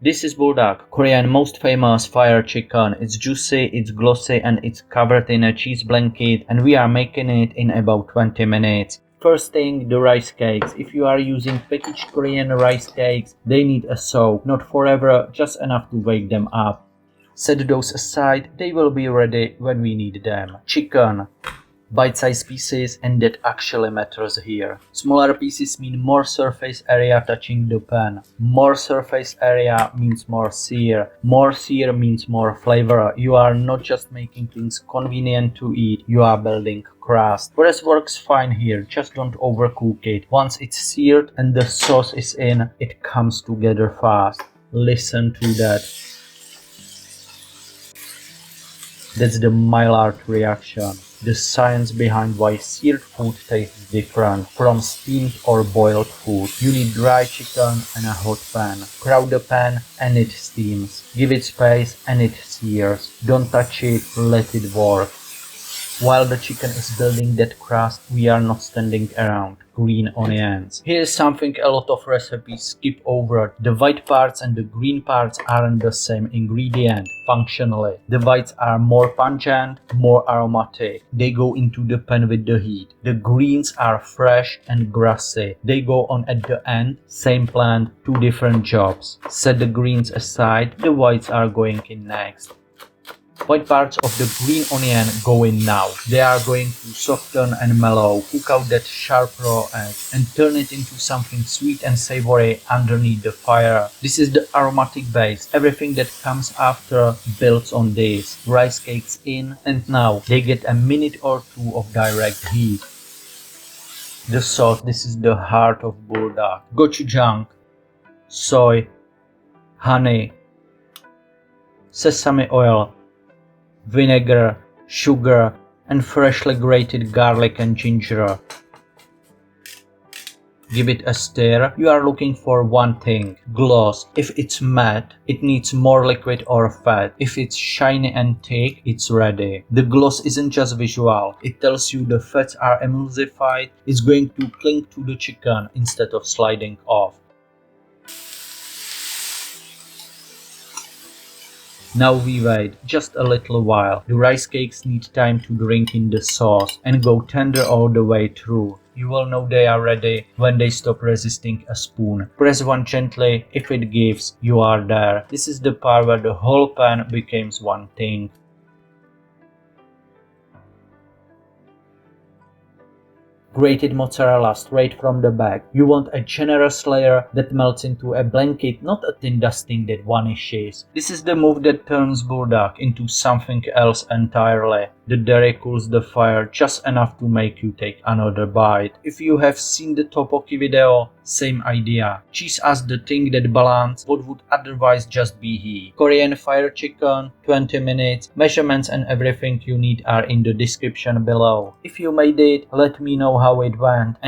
This is Buldak, Korean most famous fire chicken. It's juicy, it's glossy, and it's covered in a cheese blanket, and we are making it in about 20 minutes. First thing, the rice cakes. If you are using packaged Korean rice cakes, they need a soak, not forever, just enough to wake them up. Set those aside, they will be ready when we need them. Chicken. Bite-sized pieces, and that actually matters here. Smaller pieces mean more surface area touching the pan. More surface area means more sear. More sear means more flavor. You are not just making things convenient to eat, you are building crust. Press works fine here, just don't overcook it. Once it's seared and the sauce is in, it comes together fast. Listen to that. That's the Maillard reaction. The science behind why seared food tastes different from steamed or boiled food. You need dry chicken and a hot pan. Crowd the pan and it steams. Give it space and it sears. Don't touch it, let it work. While the chicken is building that crust, we are not standing around. Green onions. Here's something a lot of recipes skip over. The white parts and the green parts aren't the same ingredient functionally. The whites are more pungent, more aromatic. They go into the pan with the heat. The greens are fresh and grassy. They go on at the end, same plant, two different jobs. Set the greens aside, the whites are going in next. White parts of the green onion go in now. They are going to soften and mellow, cook out that sharp raw edge, and turn it into something sweet and savory underneath the fire. This is the aromatic base. Everything that comes after builds on this. Rice cakes in, and now they get a minute or two of direct heat. The sauce, this is the heart of Buldak. Gochujang, soy, honey, sesame oil, vinegar, sugar, and freshly grated garlic and ginger. Give it a stir. You are looking for one thing, gloss. If it's matte, it needs more liquid or fat. If it's shiny and thick, it's ready. The gloss isn't just visual. It tells you the fats are emulsified. It's going to cling to the chicken instead of sliding off. Now we wait just a little while. The rice cakes need time to drink in the sauce and go tender all the way through. You will know they are ready when they stop resisting a spoon. Press one gently. If it gives, you are there. This is the part where the whole pan becomes one thing. Grated mozzarella straight from the bag. You want a generous layer that melts into a blanket, not a thin dusting that vanishes. This is the move that turns Buldak into something else entirely. The dairy cools the fire just enough to make you take another bite. If you have seen the tteok video, same idea. Cheese as the thing that balances what would otherwise just be heat. Korean fire chicken, 20 minutes. Measurements and everything you need are in the description below. If you made it, let me know how it went.